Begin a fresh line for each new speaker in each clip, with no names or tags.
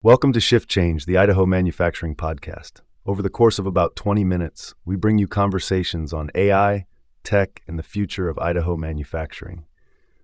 Welcome to Shift Change, the Idaho Manufacturing Podcast. Over the course of about 20 minutes, we bring you conversations on AI, tech, and the future of Idaho manufacturing.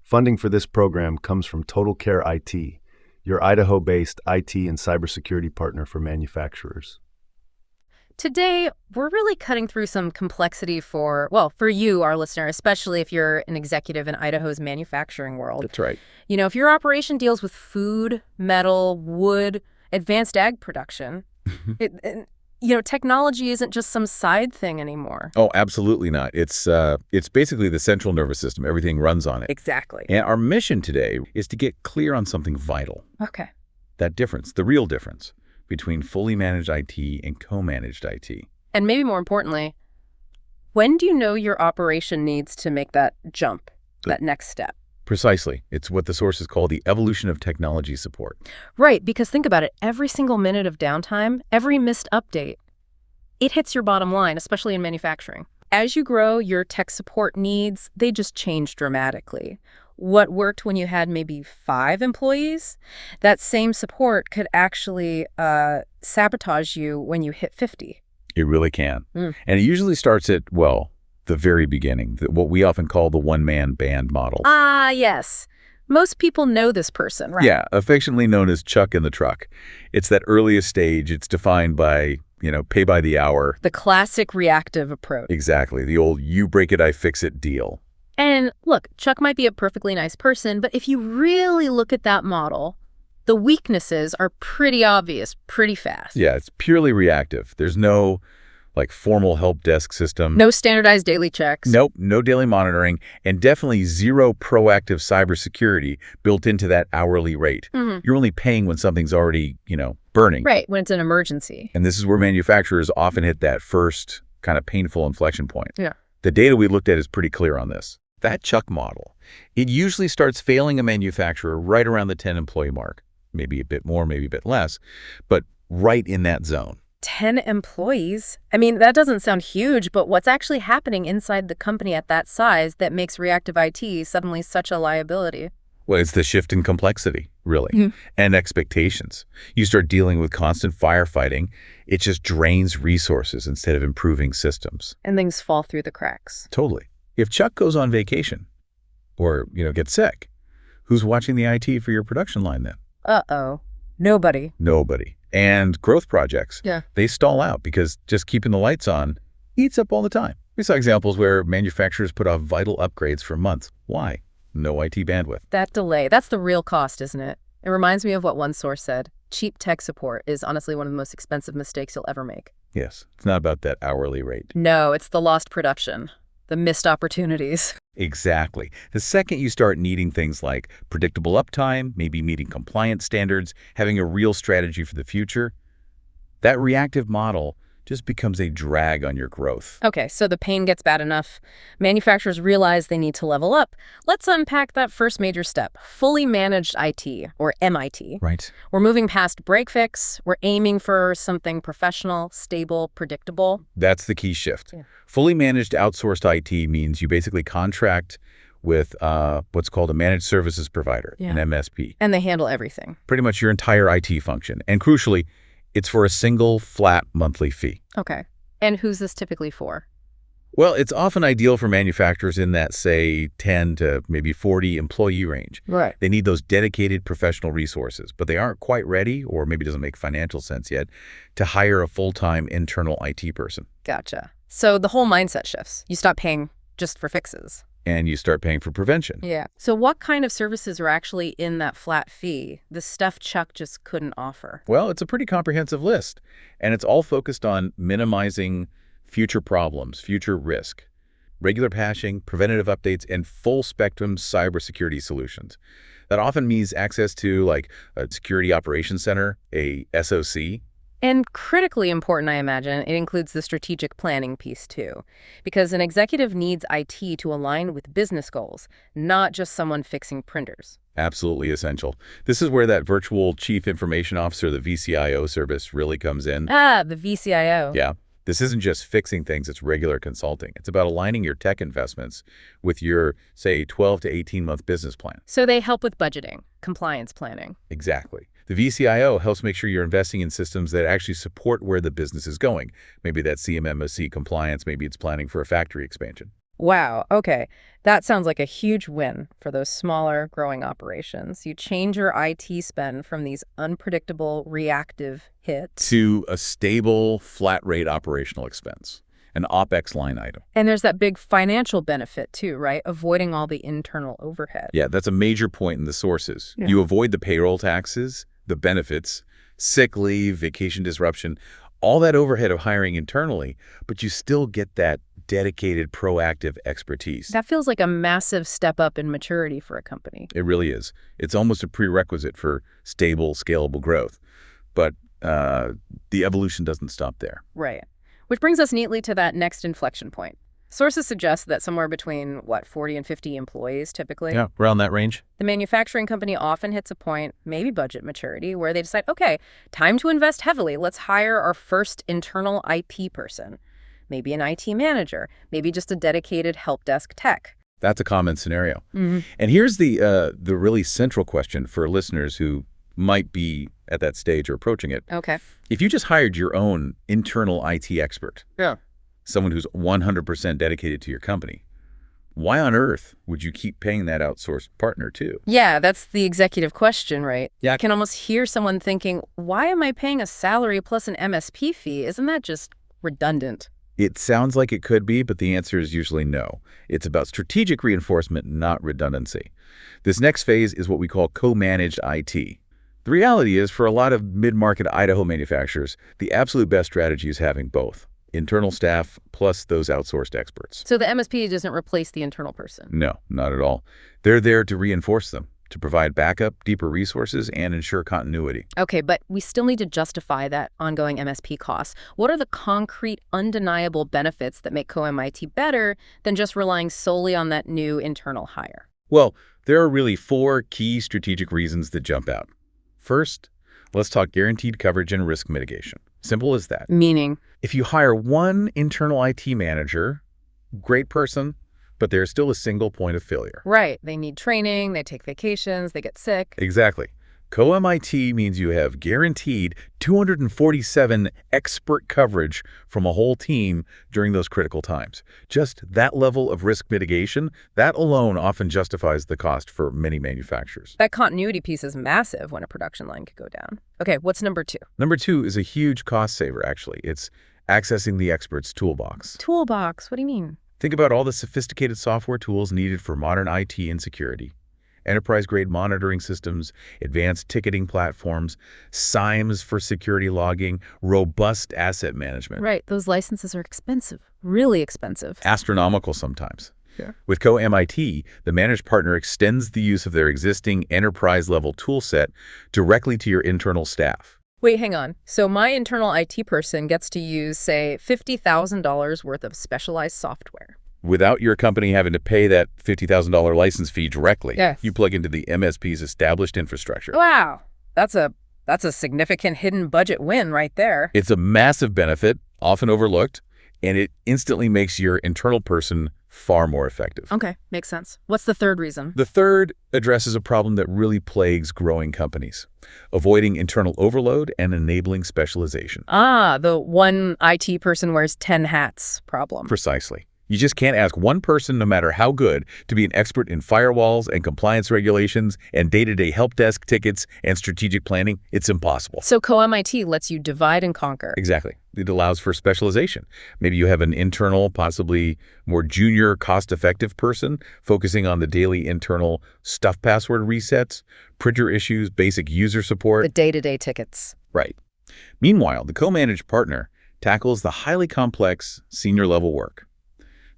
Funding for this program comes from Total Care IT, your Idaho-based IT and cybersecurity partner for manufacturers.
Today, we're really cutting through some complexity for you, our listener, especially if you're an executive in Idaho's manufacturing world.
That's right.
If your operation deals with food, metal, wood, advanced ag production, technology isn't just some side thing anymore.
Oh, absolutely not. It's basically the central nervous system. Everything runs on it.
Exactly.
And our mission today is to get clear on something vital.
Okay.
That difference, the real difference between fully managed IT and co-managed IT.
And maybe more importantly, when do you know your operation needs to make that jump, that next step?
Precisely. It's what the sources call the evolution of technology support.
Right, because think about it. Every single minute of downtime, every missed update, it hits your bottom line, especially in manufacturing. As you grow, your tech support needs, they just change dramatically. What worked when you had maybe 5 employees, that same support could actually sabotage you when you hit 50.
It really can. And it usually starts at, the very beginning, what we often call the one-man band model.
Ah, yes. Most people know this person, right?
Yeah, affectionately known as Chuck in the truck. It's that earliest stage. It's defined by, pay by the hour.
The classic reactive approach.
Exactly. The old you break it, I fix it deal.
And look, Chuck might be a perfectly nice person, but if you really look at that model, the weaknesses are pretty obvious pretty fast.
Yeah, it's purely reactive. There's no formal help desk system.
No standardized daily checks.
Nope, no daily monitoring, and definitely zero proactive cybersecurity built into that hourly rate. You're only paying when something's already, burning.
Right, when it's an emergency.
And this is where manufacturers often hit that first kind of painful inflection point.
Yeah.
The data we looked at is pretty clear on this. That Chuck model, it usually starts failing a manufacturer right around the 10-employee mark. Maybe a bit more, maybe a bit less, but right in that zone.
10 employees? I mean, that doesn't sound huge, but what's actually happening inside the company at that size that makes reactive IT suddenly such a liability?
Well, it's the shift in complexity, really, and expectations. You start dealing with constant firefighting. It just drains resources instead of improving systems.
And things fall through the cracks.
Totally. If Chuck goes on vacation or, gets sick, who's watching the IT for your production line then?
Uh-oh. Nobody.
Nobody. And growth projects, they stall out because just keeping the lights on eats up all the time. We saw examples where manufacturers put off vital upgrades for months. Why? No IT bandwidth.
That delay, that's the real cost, isn't it? It reminds me of what one source said. Cheap tech support is honestly one of the most expensive mistakes you'll ever make.
Yes, it's not about that hourly rate.
No, it's the lost production, the missed opportunities.
Exactly. The second you start needing things like predictable uptime, maybe meeting compliance standards, having a real strategy for the future, that reactive model just becomes a drag on your growth.
Okay, so the pain gets bad enough. Manufacturers realize they need to level up. Let's unpack that first major step, fully managed IT, or MIT.
Right.
We're moving past break fix. We're aiming for something professional, stable, predictable.
That's the key shift. Fully managed outsourced IT means you basically contract with what's called a managed services provider, an MSP.
And they handle everything.
Pretty much your entire IT function. And crucially, it's for a single flat monthly fee.
Okay. And who's this typically for?
Well, it's often ideal for manufacturers in that, say, 10 to maybe 40 employee range.
Right.
They need those dedicated professional resources, but they aren't quite ready, or maybe doesn't make financial sense yet, to hire a full-time internal IT person.
Gotcha. So the whole mindset shifts. You stop paying just for fixes.
And you start paying for prevention.
Yeah. So what kind of services are actually in that flat fee, the stuff Chuck just couldn't offer?
Well, it's a pretty comprehensive list, and it's all focused on minimizing future problems, future risk, regular patching, preventative updates, and full-spectrum cybersecurity solutions. That often means access to a security operations center, a SOC.
And critically important, I imagine, it includes the strategic planning piece too, because an executive needs IT to align with business goals, not just someone fixing printers.
Absolutely essential. This is where that virtual chief information officer, the VCIO service, really comes in.
Ah, the VCIO.
Yeah. This isn't just fixing things, it's regular consulting. It's about aligning your tech investments with your, say, 12 to 18-month business plan.
So they help with budgeting, compliance planning.
Exactly. The VCIO helps make sure you're investing in systems that actually support where the business is going. Maybe that's CMMC compliance, maybe it's planning for a factory expansion.
Wow, okay. That sounds like a huge win for those smaller, growing operations. You change your IT spend from these unpredictable, reactive hits
To a stable, flat-rate operational expense, an OpEx line item.
And there's that big financial benefit too, right? Avoiding all the internal overhead.
Yeah, that's a major point in the sources.
Yeah.
You avoid the payroll taxes, the benefits, sick leave, vacation disruption, all that overhead of hiring internally, but you still get that dedicated, proactive expertise.
That feels like a massive step up in maturity for a company.
It really is. It's almost a prerequisite for stable, scalable growth. But the evolution doesn't stop there.
Right. Which brings us neatly to that next inflection point. Sources suggest that somewhere between, 40 and 50 employees typically.
Yeah, around that range.
The manufacturing company often hits a point, maybe budget maturity, where they decide, okay, time to invest heavily. Let's hire our first internal IT person. Maybe an IT manager, maybe just a dedicated help desk tech.
That's a common scenario.
Mm-hmm.
And here's the really central question for listeners who might be at that stage or approaching it.
Okay.
If you just hired your own internal IT expert,
Yeah.
someone who's 100% dedicated to your company, why on earth would you keep paying that outsourced partner too?
Yeah, that's the executive question, right?
Yeah.
I can almost hear someone thinking, why am I paying a salary plus an MSP fee? Isn't that just redundant?
It sounds like it could be, but the answer is usually no. It's about strategic reinforcement, not redundancy. This next phase is what we call co-managed IT. The reality is, for a lot of mid-market Idaho manufacturers, the absolute best strategy is having both. Internal staff plus those outsourced experts.
So the MSP doesn't replace the internal person?
No, not at all. They're there to reinforce them, to provide backup, deeper resources, and ensure continuity.
Okay, but we still need to justify that ongoing MSP costs. What are the concrete, undeniable benefits that make co-MIT better than just relying solely on that new internal hire?
Well, there are really 4 key strategic reasons that jump out. First, let's talk guaranteed coverage and risk mitigation. Simple as that.
Meaning?
If you hire one internal IT manager, great person, but there's still a single point of failure.
Right. They need training, they take vacations, they get sick.
Exactly. Co-MIT means you have guaranteed 247 expert coverage from a whole team during those critical times. Just that level of risk mitigation, that alone often justifies the cost for many manufacturers.
That continuity piece is massive when a production line could go down. Okay, what's number 2?
Number 2 is a huge cost saver, actually. It's accessing the expert's toolbox.
Toolbox, what do you mean?
Think about all the sophisticated software tools needed for modern IT and security. Enterprise-grade monitoring systems, advanced ticketing platforms, SIEMs for security logging, robust asset management.
Right, those licenses are expensive, really expensive.
Astronomical sometimes.
Yeah.
With co-MIT, the managed partner extends the use of their existing enterprise-level toolset directly to your internal staff.
Wait, hang on. So my internal IT person gets to use, say, $50,000 worth of specialized software.
Without your company having to pay that $50,000 license fee directly.
Yes.
You plug into the MSP's established infrastructure.
Wow, that's a significant hidden budget win right there.
It's a massive benefit, often overlooked, and it instantly makes your internal person far more effective.
Okay, makes sense. What's the third reason?
The third addresses a problem that really plagues growing companies: avoiding internal overload and enabling specialization.
The one IT person wears 10 hats problem.
Precisely. You just can't ask one person, no matter how good, to be an expert in firewalls and compliance regulations and day-to-day help desk tickets and strategic planning. It's impossible.
So co-MIT lets you divide and conquer.
Exactly. It allows for specialization. Maybe you have an internal, possibly more junior, cost-effective person focusing on the daily internal stuff password resets, printer issues, basic user support.
The day-to-day tickets.
Right. Meanwhile, the co-managed partner tackles the highly complex senior-level work.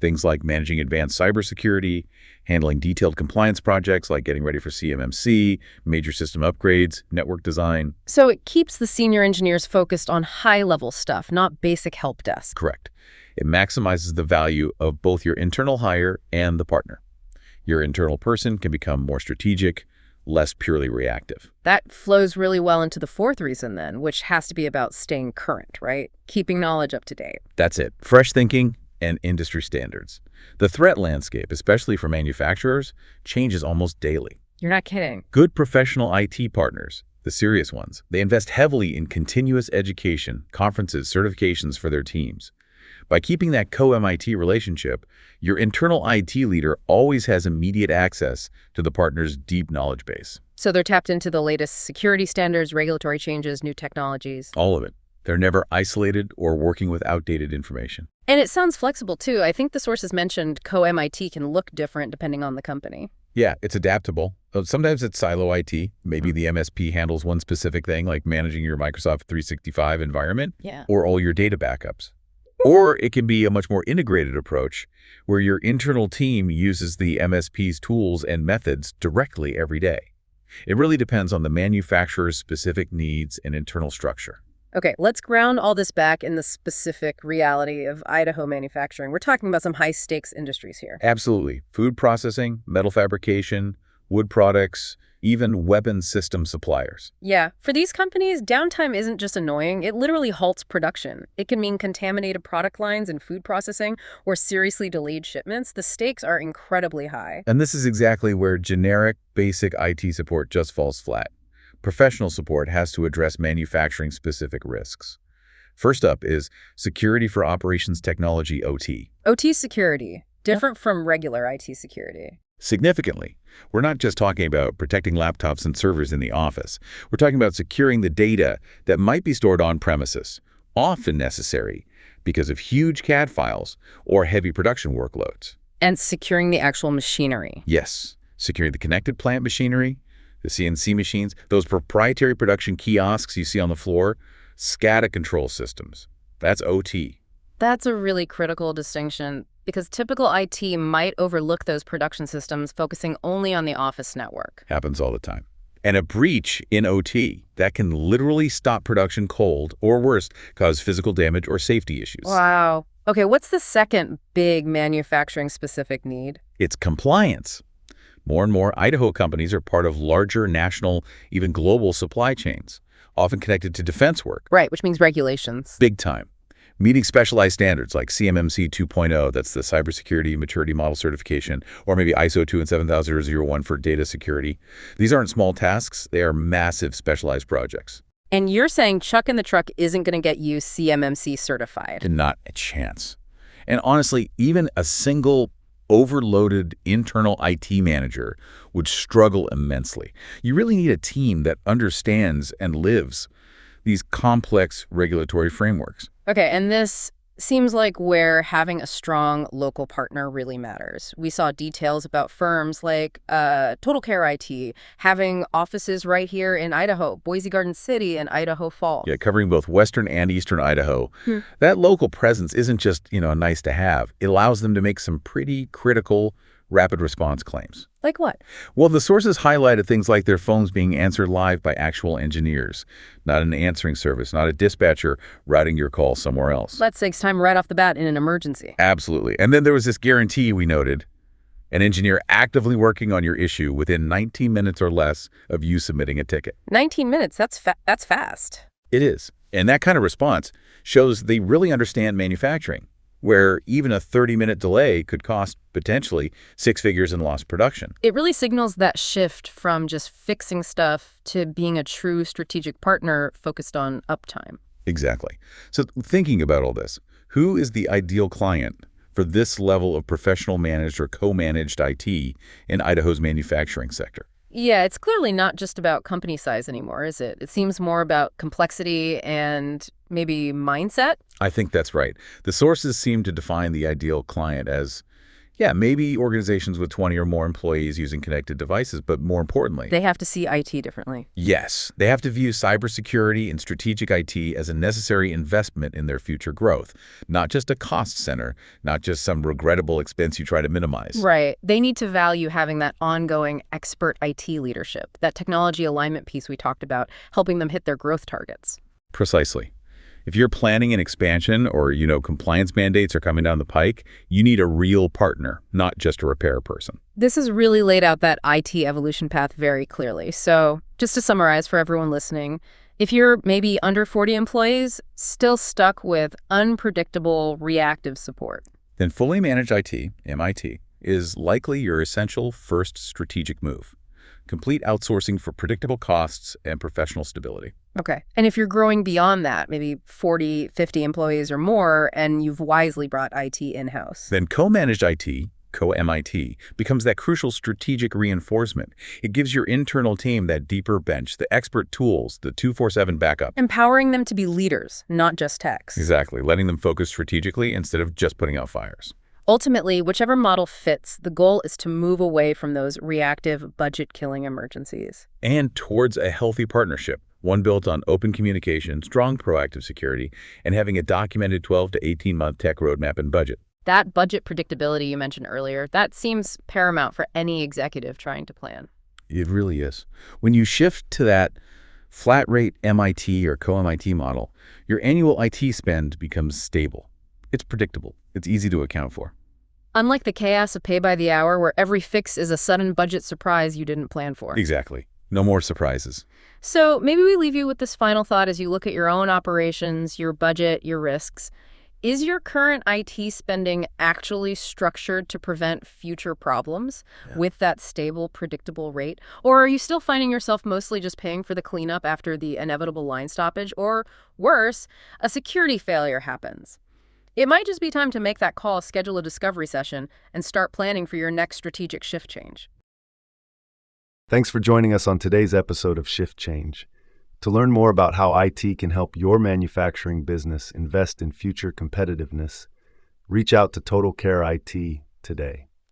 Things like managing advanced cybersecurity, handling detailed compliance projects like getting ready for CMMC, major system upgrades, network design.
So it keeps the senior engineers focused on high-level stuff, not basic help desk.
Correct. It maximizes the value of both your internal hire and the partner. Your internal person can become more strategic, less purely reactive.
That flows really well into the fourth reason then, which has to be about staying current, right? Keeping knowledge up to date.
That's it. Fresh thinking and industry standards. The threat landscape, especially for manufacturers, changes almost daily.
You're not kidding.
Good professional IT partners, the serious ones. They invest heavily in continuous education, conferences, certifications for their teams. By keeping that co-MIT relationship, your internal IT leader always has immediate access to the partner's deep knowledge base.
So they're tapped into the latest security standards, regulatory changes, new technologies.
All of it. They're never isolated or working with outdated information.
And it sounds flexible, too. I think the sources mentioned co-MIT can look different depending on the company.
Yeah, it's adaptable. Sometimes it's silo IT. Maybe the MSP handles one specific thing, like managing your Microsoft 365 environment or all your data backups. Or it can be a much more integrated approach where your internal team uses the MSP's tools and methods directly every day. It really depends on the manufacturer's specific needs and internal structure.
Okay, let's ground all this back in the specific reality of Idaho manufacturing. We're talking about some high-stakes industries here.
Absolutely. Food processing, metal fabrication, wood products, even weapons system suppliers.
Yeah, for these companies, downtime isn't just annoying. It literally halts production. It can mean contaminated product lines in food processing or seriously delayed shipments. The stakes are incredibly high.
And this is exactly where generic, basic IT support just falls flat. Professional support has to address manufacturing-specific risks. First up is Security for Operations Technology, OT.
OT security, different from regular IT security.
Significantly, we're not just talking about protecting laptops and servers in the office. We're talking about securing the data that might be stored on premises, often necessary because of huge CAD files or heavy production workloads.
And securing the actual machinery.
Yes, securing the connected plant machinery, the CNC machines, those proprietary production kiosks you see on the floor, SCADA control systems. That's OT.
That's a really critical distinction because typical IT might overlook those production systems, focusing only on the office network.
Happens all the time. And a breach in OT, that can literally stop production cold or worse, cause physical damage or safety issues.
Wow. Okay, what's the second big manufacturing-specific need?
It's compliance. More and more Idaho companies are part of larger national, even global supply chains, often connected to defense work.
Right, which means regulations.
Big time. Meeting specialized standards like CMMC 2.0, that's the Cybersecurity Maturity Model Certification, or maybe ISO 2 and 7001 for data security. These aren't small tasks. They are massive specialized projects.
And you're saying Chuck in the truck isn't going to get you CMMC certified?
And not a chance. And honestly, even a single overloaded internal IT manager would struggle immensely. You really need a team that understands and lives these complex regulatory frameworks.
Okay, and this seems like where having a strong local partner really matters. We saw details about firms like Total Care IT having offices right here in Idaho, Boise Garden City and Idaho Falls.
Yeah, covering both western and eastern Idaho. That local presence isn't just, nice to have. It allows them to make some pretty critical rapid response claims.
Like what?
Well, the sources highlighted things like their phones being answered live by actual engineers, not an answering service, not a dispatcher routing your call somewhere else.
That saves time right off the bat in an emergency.
Absolutely. And then there was this guarantee we noted, an engineer actively working on your issue within 19 minutes or less of you submitting a ticket.
19 minutes, that's fast.
It is. And that kind of response shows they really understand manufacturing, where even a 30-minute delay could cost potentially 6 figures in lost production.
It really signals that shift from just fixing stuff to being a true strategic partner focused on uptime.
Exactly. So thinking about all this, who is the ideal client for this level of professional managed or co-managed IT in Idaho's manufacturing sector?
Yeah, it's clearly not just about company size anymore, is it? It seems more about complexity and maybe mindset.
I think that's right. The sources seem to define the ideal client as, maybe organizations with 20 or more employees using connected devices, but more importantly,
they have to see IT differently.
Yes, they have to view cybersecurity and strategic IT as a necessary investment in their future growth, not just a cost center, not just some regrettable expense you try to minimize.
Right. They need to value having that ongoing expert IT leadership, that technology alignment piece we talked about, helping them hit their growth targets. Precisely.
If you're planning an expansion or, compliance mandates are coming down the pike, you need a real partner, not just a repair person.
This has really laid out that IT evolution path very clearly. So just to summarize for everyone listening, if you're maybe under 40 employees, still stuck with unpredictable reactive support,
then fully managed IT, MIT, is likely your essential first strategic move. Complete outsourcing for predictable costs and professional stability.
Okay. And if you're growing beyond that, maybe 40, 50 employees or more, and you've wisely brought IT in-house.
Then co-managed IT, co-MIT, becomes that crucial strategic reinforcement. It gives your internal team that deeper bench, the expert tools, the 24/7 backup.
Empowering them to be leaders, not just techs.
Exactly, letting them focus strategically instead of just putting out fires.
Ultimately, whichever model fits, the goal is to move away from those reactive, budget-killing emergencies.
And towards a healthy partnership, one built on open communication, strong proactive security, and having a documented 12 to 18-month tech roadmap and budget.
That budget predictability you mentioned earlier, that seems paramount for any executive trying to plan.
It really is. When you shift to that flat rate MIT or co-MIT model, your annual IT spend becomes stable. It's predictable. It's easy to account for.
Unlike the chaos of pay by the hour, where every fix is a sudden budget surprise you didn't plan for.
Exactly. No more surprises.
So maybe we leave you with this final thought as you look at your own operations, your budget, your risks. Is your current IT spending actually structured to prevent future problems with that stable, predictable rate? Or are you still finding yourself mostly just paying for the cleanup after the inevitable line stoppage? Or worse, a security failure happens? It might just be time to make that call, schedule a discovery session, and start planning for your next strategic shift change.
Thanks for joining us on today's episode of Shift Change. To learn more about how IT can help your manufacturing business invest in future competitiveness, reach out to Total Care IT today.